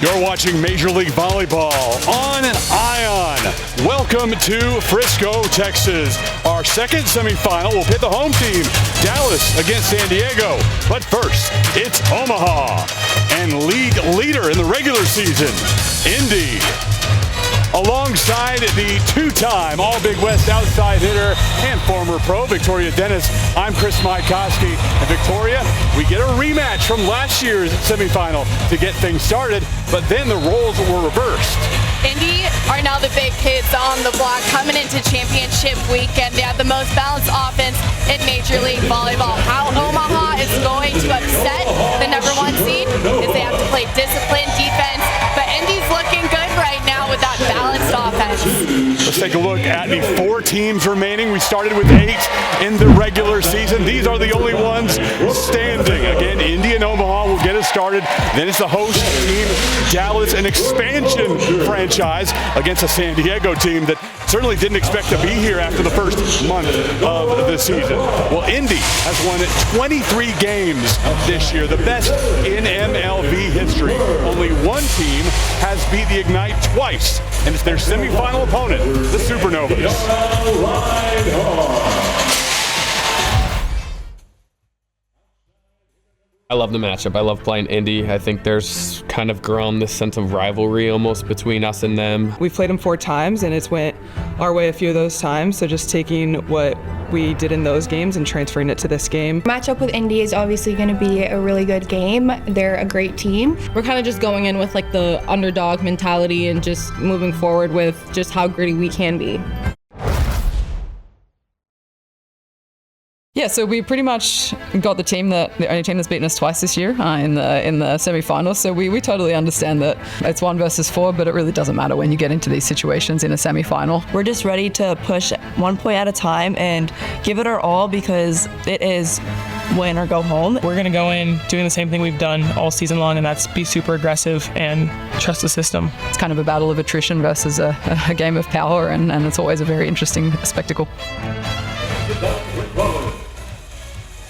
You're watching Major League Volleyball on ION. Welcome to Frisco, Texas. Our second semifinal will pit the home team, Dallas against San Diego. But first, it's Omaha and league leader in the regular season, Indy. Alongside the two-time All-Big West outside hitter and former pro, Victoria Dennis, I'm Chris Mycoskie. And Victoria, we get a rematch from last year's semifinal to get things started, but then the roles were reversed. Indy are now the big kids on the block coming into championship weekend. They have the most balanced offense in Major League Volleyball. How Omaha is going to upset the #1 seed is they have to play disciplined defense, but Indy's looking good right now with that balanced offense. Let's take a look at the 4 teams remaining. We started with 8 in the regular season. These are the only ones standing. Again, Indy and Omaha will get us started. Then it's the host team, Dallas, an expansion franchise against a San Diego team that certainly didn't expect to be here after the first month of the season. Well, Indy has won 23 games this year, the best in MLV history. Only one team has beat the Ignite twice, and it's their semifinal opponent, the Supernovas. I love the matchup. I love playing Indy. I think there's kind of grown this sense of rivalry almost between us and them. We've played them 4 times and it's went our way a few of those times. So just taking what we did in those games and transferring it to this game. Matchup with Indy is obviously going to be a really good game. They're a great team. We're kind of just going in with like the underdog mentality and just moving forward with just how gritty we can be. Yeah, so we pretty much got the only team that's beaten us twice this year in the semifinals. So we totally understand that it's 1 versus 4, but it really doesn't matter when you get into these situations in a semifinal. We're just ready to push 1 point at a time and give it our all because it is win or go home. We're going to go in doing the same thing we've done all season long, and that's be super aggressive and trust the system. It's kind of a battle of attrition versus a game of power, and it's always a very interesting spectacle.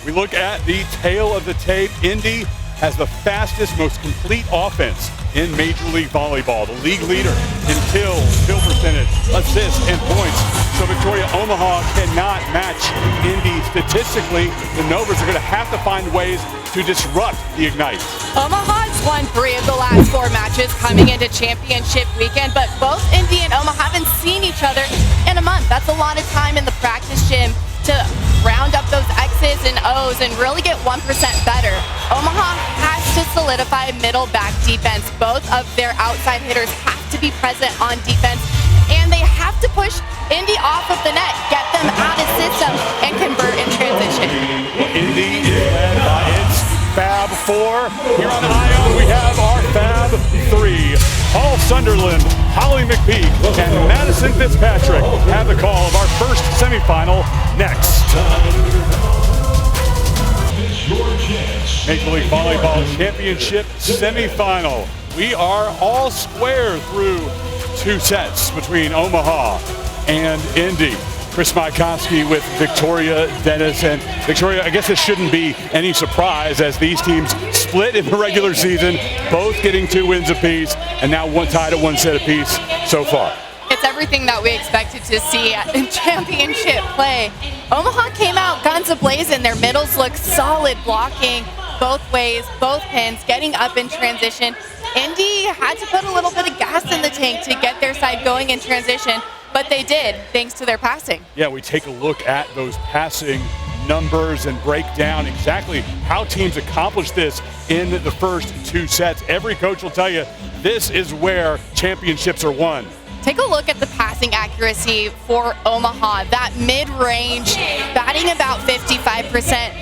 We look at the tail of the tape. Indy has the fastest, most complete offense in Major League Volleyball. The league leader in kill percentage, assists, and points. So Victoria, Omaha cannot match Indy statistically. The Novas are going to have to find ways to disrupt the Ignite. Omaha's won 3 of the last 4 matches coming into championship weekend, but both Indy and Omaha haven't seen each other in a month. That's a lot of time in the practice gym to round up those X's and O's and really get 1% better. Omaha has to solidify middle back defense. Both of their outside hitters have to be present on defense, and they have to push Indy off of the net, get them out of system, and convert in transition. Well, Indy is led by its Fab 4. Here on ION, we have our Fab 3. Paul Sunderland, Holly McPeak, and Madison Fitzpatrick have the call of our first semifinal next. Major League Volleyball Championship semifinal. We are all square through 2 sets between Omaha and Indy. Chris Mycoskie with Victoria Dennis. And Victoria, I guess this shouldn't be any surprise as these teams split in the regular season, both getting 2 wins apiece, and now tied at 1 set apiece so far. It's everything that we expected to see in championship play. Omaha came out guns a-blazing. Their middles look solid, blocking both ways, both pins, getting up in transition. Indy had to put a little bit of gas in the tank to get their side going in transition, but they did, thanks to their passing. Yeah, we take a look at those passing numbers and break down exactly how teams accomplish this in the first 2 sets. Every coach will tell you this is where championships are won. Take a look at the passing accuracy for Omaha. That mid-range, batting about 55%.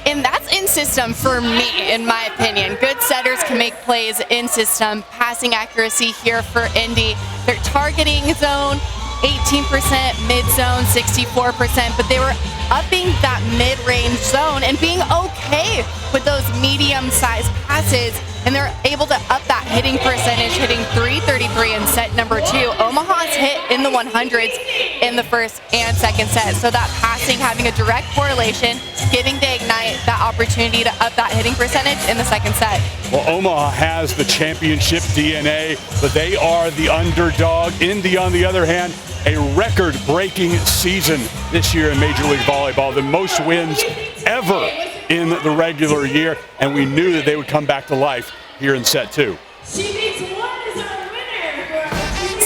And that's in system for me, in my opinion. Good setters can make plays in system. Passing accuracy here for Indy. They're targeting zone 18%, mid-zone 64%, but they were upping that mid-range zone and being okay with those medium-sized passes, and they're able to up that hitting percentage, hitting .333 in set number 2. Omaha's hit in the 100s in the first and second set. So that passing having a direct correlation, giving the Ignite that opportunity to up that hitting percentage in the second set. Well, Omaha has the championship DNA, but they are the underdog. Indy, on the other hand, a record-breaking season this year in Major League Volleyball, the most wins ever in the regular year, and we knew that they would come back to life here in set 2.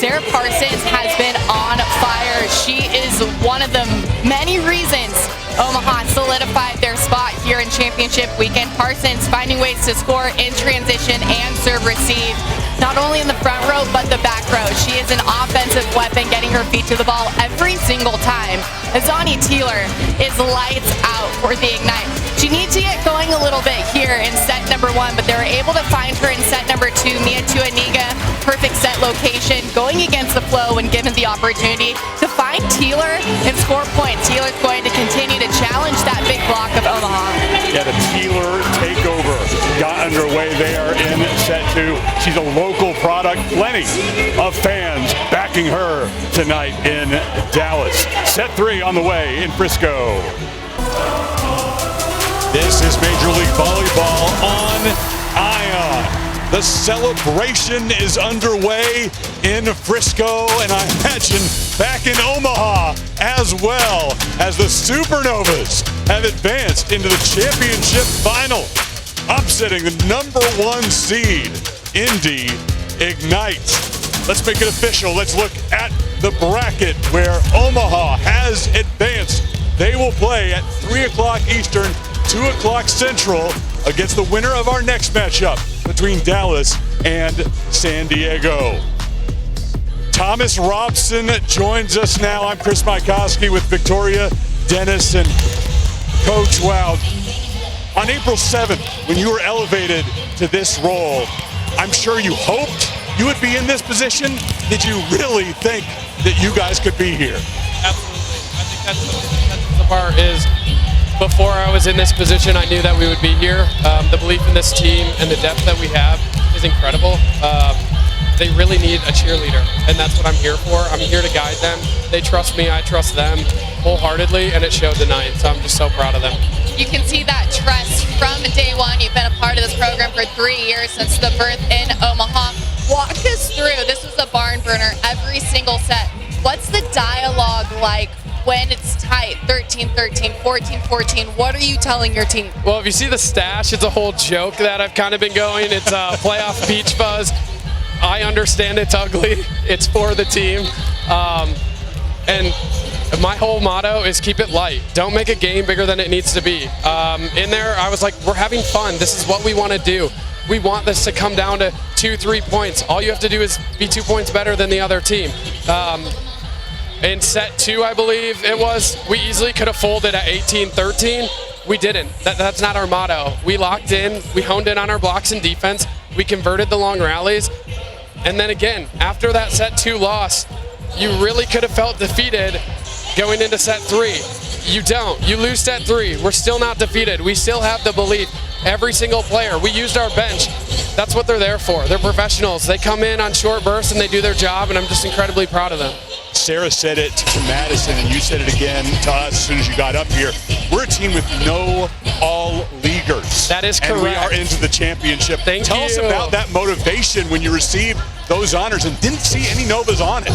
Sarah Parsons has been on fire. She is one of the many reasons Omaha solidified their spot here in championship weekend. Parsons finding ways to score in transition and serve receive, not only in the front row, but the back row. She is an offensive weapon, getting her feet to the ball every single time. Azani Teeler is lights out for the Ignite. She needs to get going a little bit here in set number 1, but they were able to find her in set number 2. Mia Tuaniga, perfect set location, going against the flow when given the opportunity to find Teeler and score points. Teeler's going to continue to challenge that big block of Omaha. Yeah, the Teeler takeover got underway there in set 2. She's a local product, plenty of fans backing her tonight in Dallas. Set 3 on the way in Frisco. This is Major League Volleyball on ION. The celebration is underway in Frisco, and I imagine back in Omaha as well, as the Supernovas have advanced into the championship final, upsetting the number 1 seed, Indy Ignite. Let's make it official. Let's look at the bracket where Omaha has advanced. They will play at 3 o'clock Eastern, 2 o'clock Central against the winner of our next matchup between Dallas and San Diego. Thomas Robson joins us now. I'm Chris Mycoskie with Victoria Dennis and Coach. Wow. On April 7th, when you were elevated to this role, I'm sure you hoped you would be in this position. Did you really think that you guys could be here? Absolutely. I think that's the part is, before I was in this position, I knew that we would be here. The belief in this team and the depth that we have is incredible. They really need a cheerleader, and that's what I'm here for. I'm here to guide them. They trust me, I trust them wholeheartedly, and it showed tonight, so I'm just so proud of them. You can see that trust from day one. You've been a part of this program for 3 years since the birth in Omaha. Walk us through. This was a barn burner every single set. What's the dialogue like when it's tight, 13-13, 14-14? What are you telling your team? Well, if you see the stash, it's a whole joke that I've kind of been going. It's a playoff beach buzz. I understand it's ugly. It's for the team. And my whole motto is keep it light. Don't make a game bigger than it needs to be. In there, I was like, we're having fun. This is what we want to do. We want this to come down to 2-3 points. All you have to do is be 2 points better than the other team. In set 2, I believe it was, we easily could have folded at 18-13. We didn't. That's not our motto. We locked in. We honed in on our blocks and defense. We converted the long rallies. And then again, after that set 2 loss, you really could have felt defeated going into set 3. You don't. You lose set 3. We're still not defeated. We still have the belief. Every single player. We used our bench. That's what they're there for. They're professionals. They come in on short bursts and they do their job, and I'm just incredibly proud of them. Sarah said it to Madison, and you said it again to us as soon as you got up here. We're a team with no all-leaguers. That is correct. And we are into the championship. Tell us about that motivation when you received those honors and didn't see any Novas on it.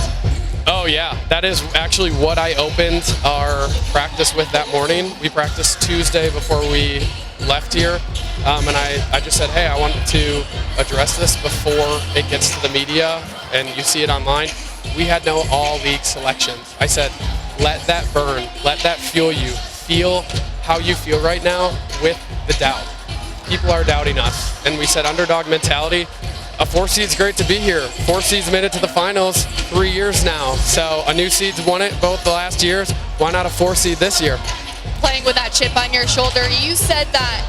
Oh, yeah. That is actually what I opened our practice with that morning. We practiced Tuesday before we left here, and I just said, hey, I want to address this before it gets to the media and you see it online. We had no all-league selections. I said, let that burn. Let that fuel you. Feel how you feel right now with the doubt. People are doubting us, and we said underdog mentality. A 4 seed's great to be here. 4 seeds made it to the finals 3 years now. So a new seed's won it both the last years. Why not a 4 seed this year? Playing with that chip on your shoulder, you said that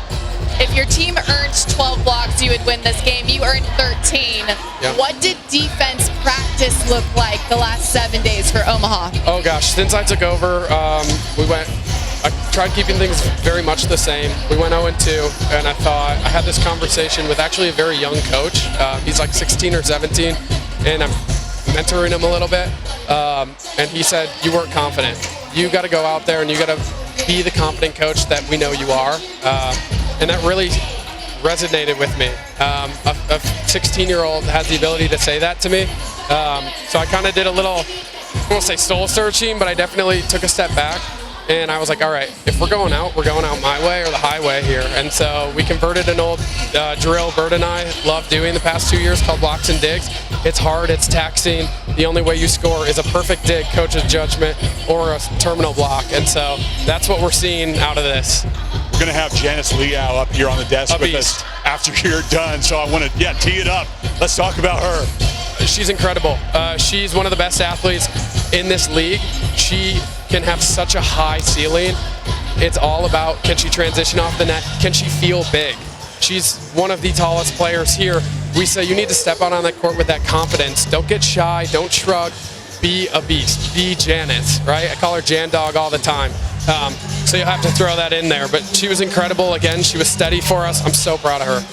if your team earns 12 blocks, you would win this game. You earned 13. Yeah. What did defense practice look like the last 7 days for Omaha? Oh gosh, since I took over, I tried keeping things very much the same. We went 0-2, and I thought I had this conversation with actually a very young coach. He's like 16 or 17, and I'm mentoring him a little bit, and he said, you weren't confident. You got to go out there and you got to be the confident coach that we know you are. And that really resonated with me. A 16-year-old has the ability to say that to me. So I kind of did a little, I won't say soul searching, but I definitely took a step back. And I was like, all right, if we're going out my way or the highway here. And so we converted an old drill Bert and I love doing the past 2 years called blocks and digs. It's hard, it's taxing. The only way you score is a perfect dig, coach's judgment, or a terminal block. And so that's what we're seeing out of this. We're going to have Janice Liao up here on the desk with us after you're done. So I want to, tee it up. Let's talk about her. She's incredible. She's one of the best athletes in this league. She can have such a high ceiling. It's all about, can she transition off the net? Can she feel big? She's one of the tallest players here. We say you need to step out on that court with that confidence. Don't get shy, don't shrug, be a beast, be Janice, right? I call her Jan Dog all the time. So you'll have to throw that in there. But she was incredible. Again, she was steady for us. I'm so proud of her.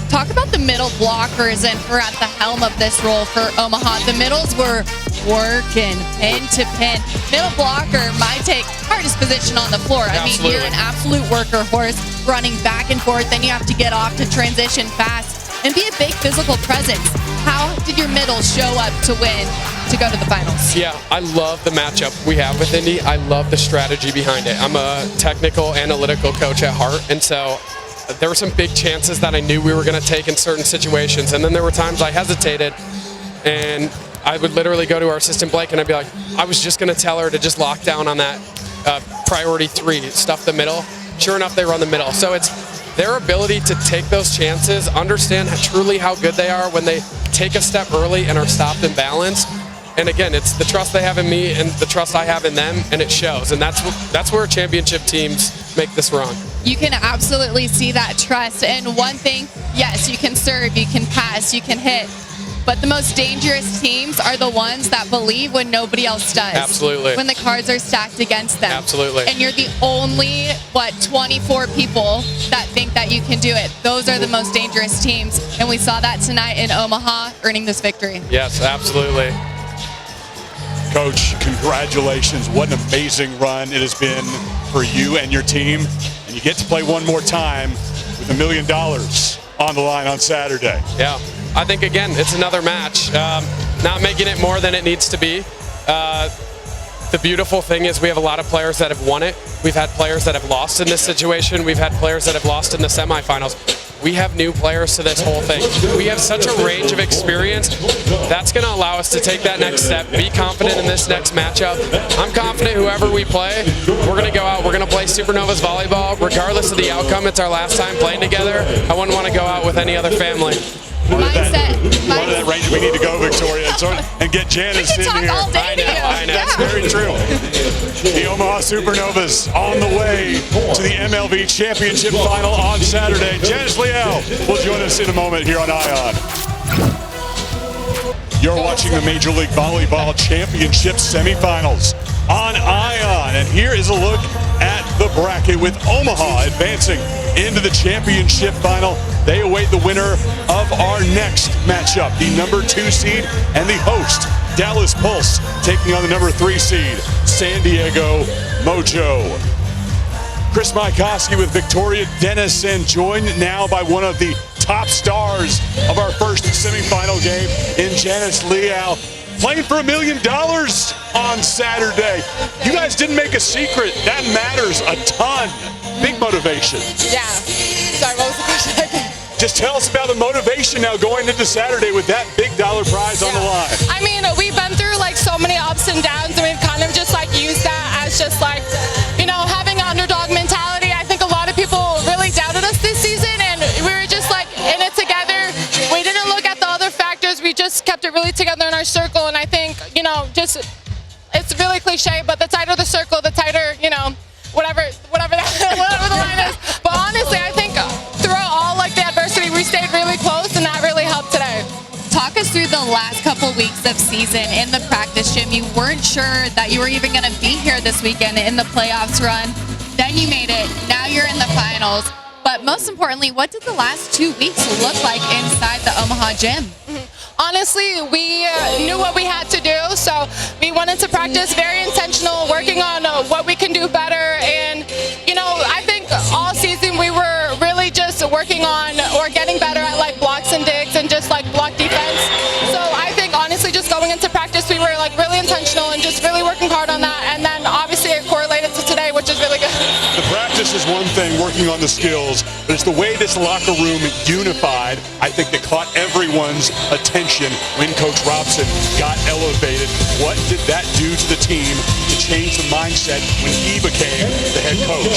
Talk about the middle blockers and her at the helm of this role for Omaha. The middles were working pin to pin. Middle blocker, my take, hardest position on the floor. I mean, you're an absolute worker horse running back and forth. Then you have to get off to transition fast and be a big physical presence. How did your middle show up to win to go to the finals? Yeah, I love the matchup we have with Indy. I love the strategy behind it. I'm a technical, analytical coach at heart, and so there were some big chances that I knew we were going to take in certain situations, and then there were times I hesitated, and I would literally go to our assistant Blake and I'd be like, I was just going to tell her to just lock down on that priority 3, stuff the middle. Sure enough, they run the middle. So it's their ability to take those chances, understand truly how good they are when they take a step early and are stopped and balanced. And again, it's the trust they have in me and the trust I have in them, and it shows. And that's where championship teams make this run. You can absolutely see that trust. And one thing, yes, you can serve, you can pass, you can hit. But the most dangerous teams are the ones that believe when nobody else does. Absolutely. When the cards are stacked against them. Absolutely. And you're the only, 24 people that think that you can do it. Those are the most dangerous teams. And we saw that tonight in Omaha, earning this victory. Yes, absolutely. Coach, congratulations. What an amazing run it has been for you and your team. And you get to play one more time with $1 million on the line on Saturday. Yeah, I think, again, it's another match. Not making it more than it needs to be. The beautiful thing is we have a lot of players that have won it. We've had players that have lost in this situation. We've had players that have lost in the semifinals. We have new players to this whole thing. We have such a range of experience. That's going to allow us to take that next step, be confident in this next matchup. I'm confident whoever we play, we're going to go out, we're going to play Supernovas volleyball. Regardless of the outcome, it's our last time playing together. I wouldn't want to go out with any other family. Part of that range we need to go, Victoria, and get Janice in here. I know. That's very true. The Omaha Supernovas on the way to the MLV Championship Final on Saturday. Janice Liao will join us in a moment here on ION. You're watching the Major League Volleyball Championship Semifinals on ION, and here is a look at the bracket with Omaha advancing into the championship final. They await the winner of our next matchup, the number 2 seed and the host, Dallas Pulse, taking on the number 3 seed, San Diego Mojo. Chris Mycoskie with Victoria Dennison, joined now by one of the top stars of our first semifinal game in Janice Liao, playing for $1 million on Saturday. You guys didn't make a secret. That matters a ton. Big motivation. Yeah. Sorry, what was the question again? Just tell us about the motivation now going into Saturday with that big dollar prize on the line. I mean, we've been through like so many ups and downs, and we've kind of just like used that as just like, having an underdog mentality. I think a lot of people really doubted us this season, and we were just like in it together. We didn't look at the other factors. We just kept it really together in our circle, and I think, it's really cliche, but the tighter the circle, the tighter, whatever the line is. But honestly, I think throughout all the adversity, we stayed really close, and that really helped today. Talk us through the last couple weeks of season in the practice gym. You weren't sure that you were even going to be here this weekend in the playoffs run. Then you made it. Now you're in the finals. But most importantly, what did the last 2 weeks look like inside the Omaha gym? honestly, we knew what we had to do, so we went into practice very intentional, working on what we can do better. And, you know, I think all season we were really just working on or getting better at like blocks and digs and just like block defense. So I think honestly just going into practice we were like really intentional and just really working hard on that, and then obviously it correlated to today, which is really good. The practice is one thing, working on the skills, but it's the way this locker room unified, I think, that caught everyone's attention when Coach Robson got elevated. What did that do to the team to change the mindset when he became the head coach?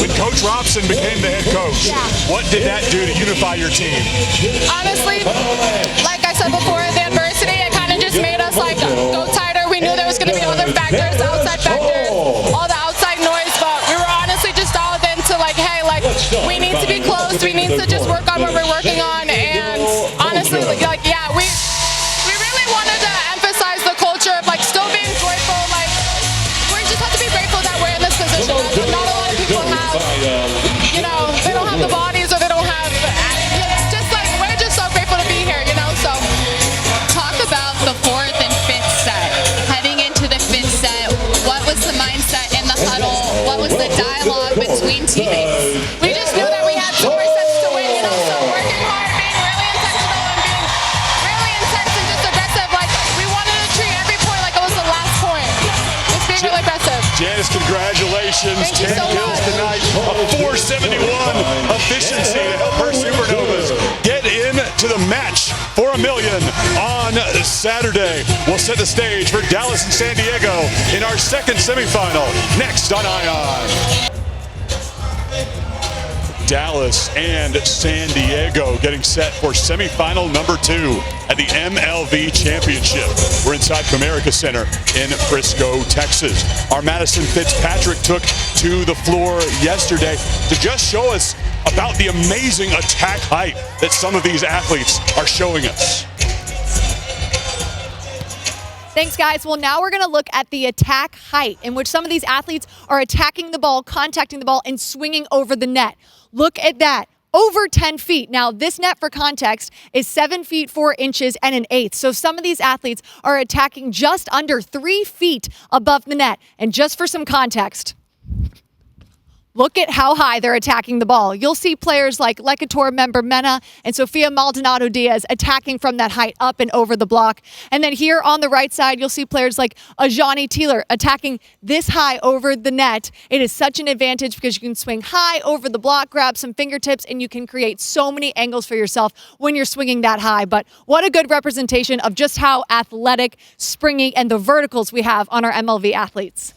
When Coach Robson became the head coach, what did that do to unify your team? Honestly, like I said before, the adversity, it kind of just made us like go tighter. We knew there was going to be other factors, outside factors, all the outside noise, but we were honestly just dialed into like, hey, like we need to be close. We need to just work on what we're working on. And honestly, like, yeah, we really wanted to emphasize the culture of like still being joyful. Like we just have to be grateful that we're in this position. Not a lot of people have, you know, they don't have the bodies or they don't have, just like we're just so grateful to be here, you know. So talk about the fourth and fifth set. Heading into the fifth set, what was the mindset in the huddle? What was the dialogue between teammates? We just knew that we had 2 more sets to win, you know, so working hard, being really intentional and being really intense and just aggressive. Like we wanted to treat every point like it was the last point. Just being really aggressive. Janice, congratulations. Thank you 10 so kills much. tonight, a 471 efficiency to help her Supernovas get into the match for $1 million on Saturday. We'll set the stage for Dallas and San Diego in our second semifinal next on ION. Dallas and San Diego getting set for semifinal number 2 at the MLV Championship. We're inside Comerica Center in Frisco, Texas. Our Madison Fitzpatrick took to the floor yesterday to just show us about the amazing attack height that some of these athletes are showing us. Thanks, guys. Well, now we're going to look at the attack height in which some of these athletes are attacking the ball, contacting the ball, and swinging over the net. Look at that. Over 10 feet. Now, this net, for context, is 7 feet 4 inches and an eighth. So some of these athletes are attacking just under 3 feet above the net. And just for some context, look at how high they're attacking the ball. You'll see players like Lecator member Mena and Sofia Maldonado Diaz attacking from that height up and over the block. And then here on the right side, you'll see players like Ajani Teeler attacking this high over the net. It is such an advantage because you can swing high over the block, grab some fingertips, and you can create so many angles for yourself when you're swinging that high. But what a good representation of just how athletic, springy, and the verticals we have on our MLV athletes.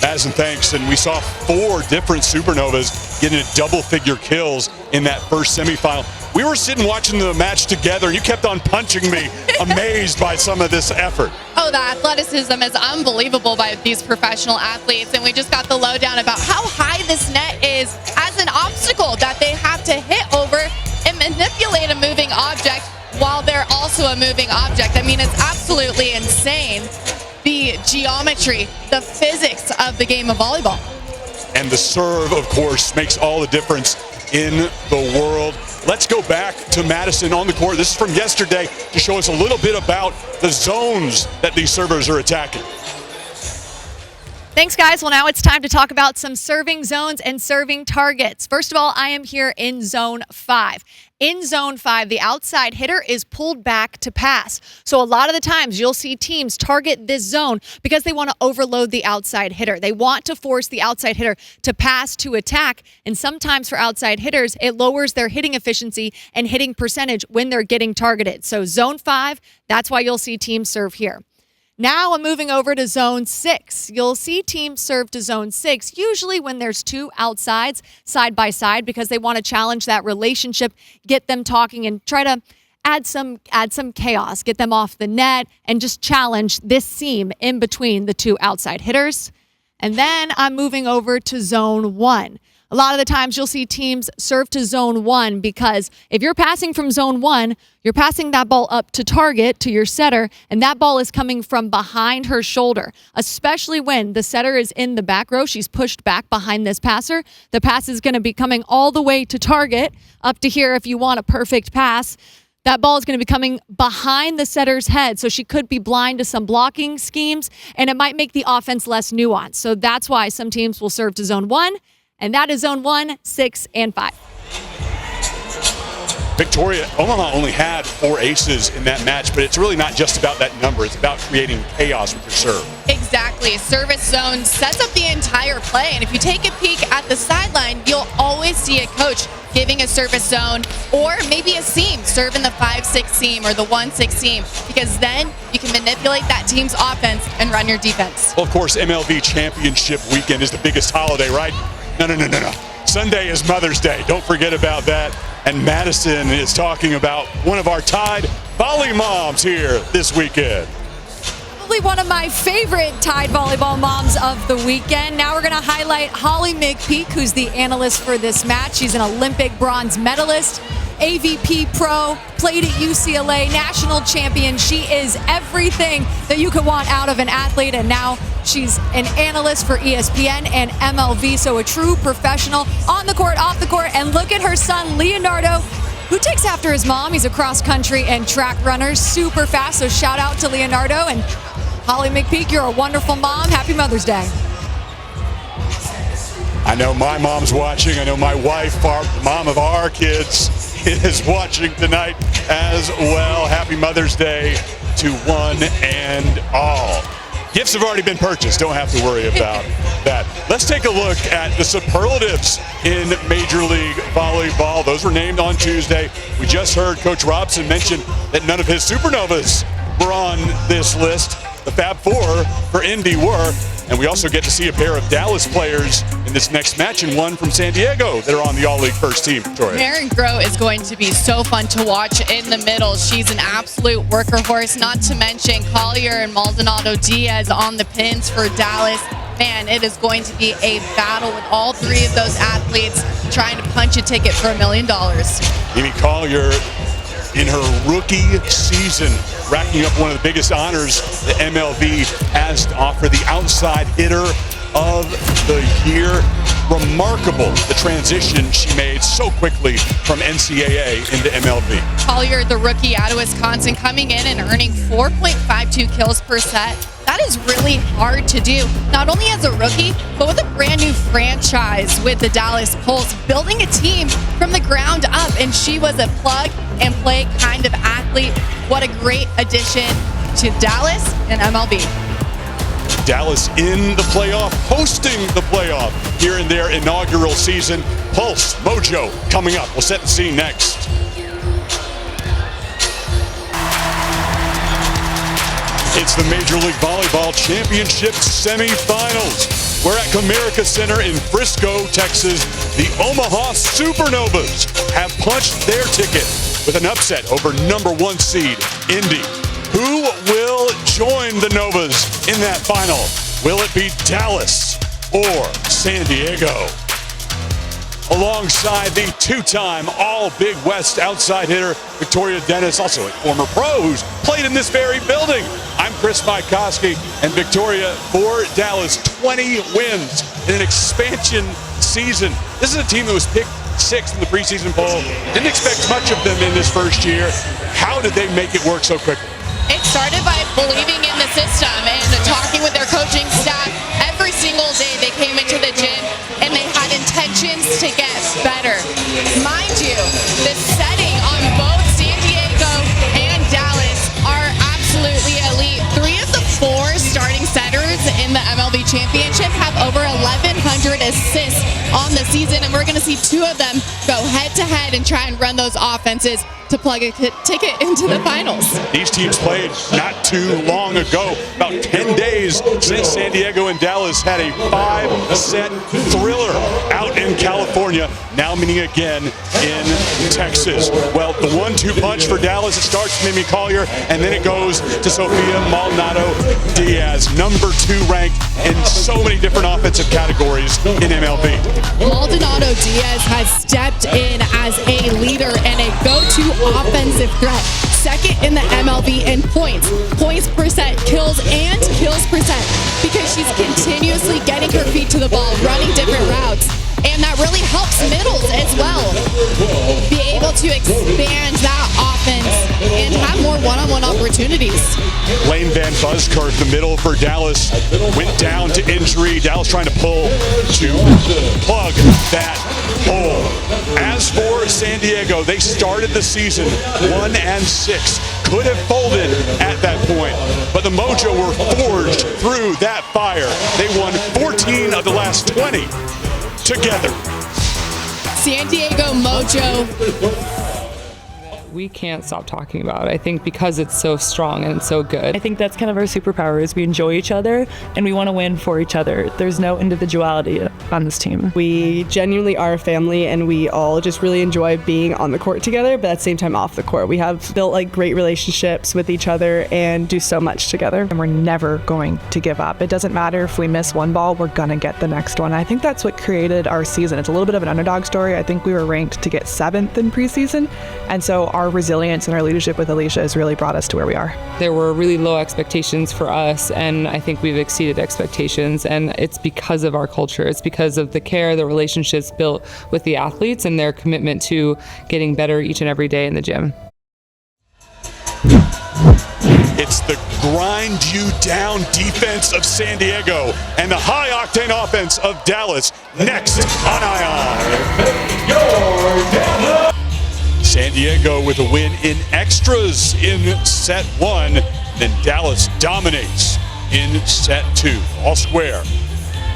As and thanks, and we saw 4 different Supernovas getting double-figure kills in that first semifinal. We were sitting watching the match together, and you kept on punching me, amazed by some of this effort. Oh, the athleticism is unbelievable by these professional athletes, and we just got the lowdown about how high this net is as an obstacle that they have to hit over and manipulate a moving object while they're also a moving object. I mean, it's absolutely insane. The geometry, the physics of the game of volleyball. And the serve, of course, makes all the difference in the world. Let's go back to Madison on the court. This is from yesterday to show us a little bit about the zones that these servers are attacking. Thanks, guys. Well, now it's time to talk about some serving zones and serving targets. First of all, I am here in Zone 5. In Zone 5, the outside hitter is pulled back to pass. So a lot of the times you'll see teams target this zone because they want to overload the outside hitter. They want to force the outside hitter to pass to attack. And sometimes for outside hitters, it lowers their hitting efficiency and hitting percentage when they're getting targeted. So Zone 5, that's why you'll see teams serve here. Now I'm moving over to Zone 6. You'll see teams serve to Zone 6, usually when there's 2 outsides side by side because they want to challenge that relationship, get them talking, and try to add some chaos, get them off the net, and just challenge this seam in between the 2 outside hitters. And then I'm moving over to Zone 1. A lot of the times you'll see teams serve to zone 1 because if you're passing from zone 1, you're passing that ball up to target, to your setter, and that ball is coming from behind her shoulder, especially when the setter is in the back row. She's pushed back behind this passer. The pass is going to be coming all the way to target, up to here if you want a perfect pass. That ball is going to be coming behind the setter's head, so she could be blind to some blocking schemes, and it might make the offense less nuanced. So that's why some teams will serve to zone 1, and that is zone 1, 6, and 5. Victoria, Omaha only had 4 aces in that match, but it's really not just about that number. It's about creating chaos with your serve. Exactly. Service zone sets up the entire play, and if you take a peek at the sideline, you'll always see a coach giving a service zone or maybe a seam, serve in the 5-6 seam or the 1-6 seam, because then you can manipulate that team's offense and run your defense. Well, of course, MLV Championship weekend is the biggest holiday, right? No. Sunday is Mother's Day. Don't forget about that. And Madison is talking about one of our Tide volley moms here this weekend. Probably one of my favorite Tide volleyball moms of the weekend. Now we're going to highlight Holly McPeak, who's the analyst for this match. She's an Olympic bronze medalist, AVP pro, played at UCLA, national champion. She is everything that you could want out of an athlete, and now she's an analyst for ESPN and MLV, so a true professional on the court, off the court. And look at her son, Leonardo, who takes after his mom. He's a cross-country and track runner, super fast, so shout out to Leonardo. And Holly McPeak, you're a wonderful mom. Happy Mother's Day. I know my mom's watching. I know my wife, mom of our kids, is watching tonight as well. Happy Mother's Day to one and all. Gifts have already been purchased. Don't have to worry about that. Let's take a look at the superlatives in Major League Volleyball. Those were named on Tuesday. We just heard Coach Robson mention that none of his Supernovas were on this list. The Fab Four for Indy were. And we also get to see a pair of Dallas players in this next match, and one from San Diego that are on the All-League first team. Victoria. Maren Groh is going to be so fun to watch in the middle. She's an absolute worker horse, not to mention Collier and Maldonado Diaz on the pins for Dallas. Man, it is going to be a battle with all 3 of those athletes trying to punch a ticket for $1 million. Amy Collier, in her rookie season, racking up one of the biggest honors the MLV has to offer, the outside hitter of the year. Remarkable, the transition she made so quickly from NCAA into MLV. Collier, the rookie out of Wisconsin, coming in and earning 4.52 kills per set. That is really hard to do, not only as a rookie, but with a brand new franchise with the Dallas Pulse, building a team from the ground up, and she was a plug and play kind of athlete. What a great addition to Dallas and MLB. Dallas in the playoff, hosting the playoff here in their inaugural season. Pulse, Mojo coming up. We'll set the scene next. It's the Major League Volleyball Championship Semifinals. We're at Comerica Center in Frisco, Texas. The Omaha Supernovas have punched their ticket with an upset over #1 seed, Indy. Who will join the Novas in that final? Will it be Dallas or San Diego? Alongside the 2-time All-Big West outside hitter, Victoria Dennis, also a former pro who's played in this very building. I'm Chris Mycoskie, and Victoria for Dallas, 20 wins in an expansion season. This is a team that was picked 6th in the preseason poll. Didn't expect much of them in this first year. How did they make it work so quickly? It started by believing in the system and talking with their coaching staff. Every single day they came into the gym and they had intentions to get better. Mind you, the setting on both San Diego and Dallas are absolutely elite. 3 of the 4 starting setters in the MLB Championship have over 1,100 assists on the season, and we're going to see 2 of them go head-to-head and try and run those offenses to plug a ticket into the finals. These teams played not too long ago, about 10 days since San Diego and Dallas had a 5-set thriller out in California, now meeting again in Texas. Well, the 1-2 punch for Dallas, it starts with Mimi Collier, and then it goes to Sofia Maldonado Diaz, #2 ranked in so many different offensive categories in MLB. Maldonado Diaz has stepped in as a leader and a go-to offensive threat. Second in the MLV in points percent, kills, and kills percent, because she's continuously getting her feet to the ball, running different routes. And that really helps middles as well be able to expand that offense and have more one-on-one opportunities. Lane Van Buskirk, the middle for Dallas, went down to injury. Dallas trying to plug that hole. As for San Diego, they started the season 1-6. Could have folded at that point, but the Mojo were forged through that fire. They won 14 of the last 20 together. San Diego Mojo. We can't stop talking about it. I think because it's so strong and it's so good. I think that's kind of our superpower is we enjoy each other and we want to win for each other. There's no individuality on this team. We genuinely are a family, and we all just really enjoy being on the court together, but at the same time off the court. We have built like great relationships with each other and do so much together. And we're never going to give up. It doesn't matter if we miss one ball, we're gonna get the next one. I think that's what created our season. It's a little bit of an underdog story. I think we were ranked to get 7th in preseason, and so our resilience and our leadership with Alicia has really brought us to where we are. There were really low expectations for us, and I think we've exceeded expectations, and it's because of our culture. It's because of the care, the relationships built with the athletes, and their commitment to getting better each and every day in the gym. It's the grind you down defense of San Diego and the high octane offense of Dallas next on ION. San Diego with a win in extras in set 1, then Dallas dominates in set 2. All square.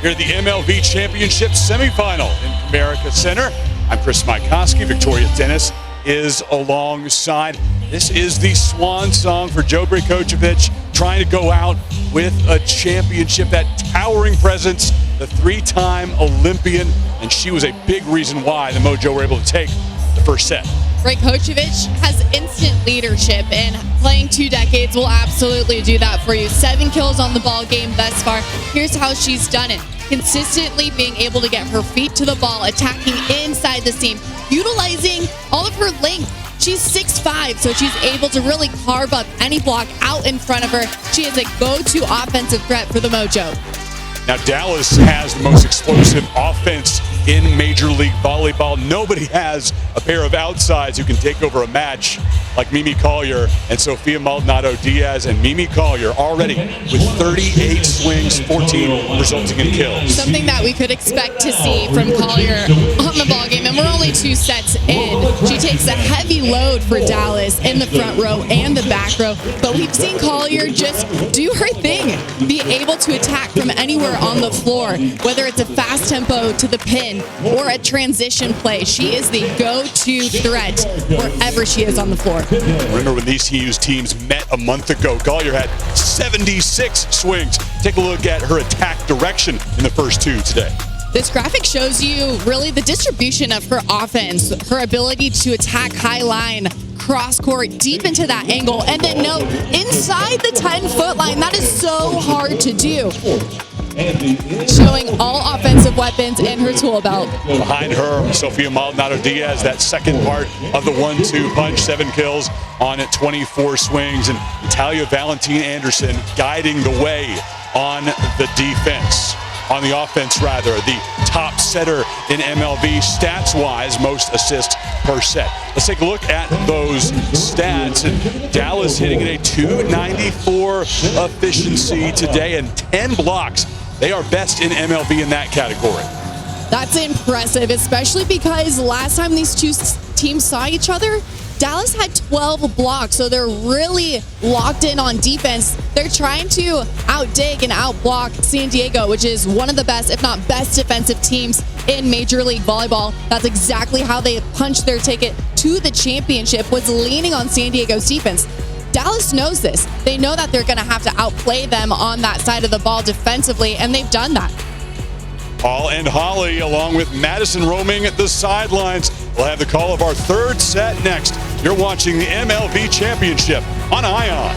Here at the MLV Championship semifinal in Comerica Center. I'm Chris Mycoskie. Victoria Dennis is alongside. This is the swan song for Joe Brajkovic, trying to go out with a championship, that towering presence, the 3-time Olympian, and she was a big reason why the Mojo were able to take the first set. Brajkovic has instant leadership, and playing 2 decades will absolutely do that for you. 7 kills on the ball game thus far. Here's how she's done it. Consistently being able to get her feet to the ball, attacking inside the seam, utilizing all of her length. She's 6'5", so she's able to really carve up any block out in front of her. She is a go-to offensive threat for the Mojo. Now Dallas has the most explosive offense in Major League Volleyball. Nobody has a pair of outsides who can take over a match like Mimi Collier and Sofia Maldonado Diaz. And Mimi Collier already with 38 swings, 14 resulting in kills. Something that we could expect to see from Collier on the ballgame, and we're only 2 sets in. She takes a heavy load for Dallas in the front row and the back row, but we've seen Collier just do her thing, be able to attack from anywhere on the floor, whether it's a fast tempo to the pin or a transition play. She is the go-to threat wherever she is on the floor. Remember when these teams met a month ago, Collier had 76 swings. Take a look at her attack direction in the first 2 today. This graphic shows you really the distribution of her offense, her ability to attack high line, cross court, deep into that angle, and then note inside the 10-foot line. That is so hard to do. Showing all offensive weapons in her tool belt. Behind her, Sofia Maldonado Diaz, that second part of the 1-2 punch, 7 kills on 24 swings, and Natalia Valentin Anderson guiding the way on the defense. On the offense, rather, the top setter in MLV, stats-wise, most assists per set. Let's take a look at those stats. And Dallas hitting at a .294 efficiency today and 10 blocks. They are best in MLV in that category. That's impressive, especially because last time these 2 teams saw each other, Dallas had 12 blocks, so they're really locked in on defense. They're trying to outdig and outblock San Diego, which is one of the best, if not best, defensive teams in Major League Volleyball. That's exactly how they punched their ticket to the championship, was leaning on San Diego's defense. Dallas knows this. They know that they're going to have to outplay them on that side of the ball defensively, and they've done that. Paul and Holly, along with Madison roaming at the sidelines. We'll have the call of our 3rd set next. You're watching the MLV Championship on ION.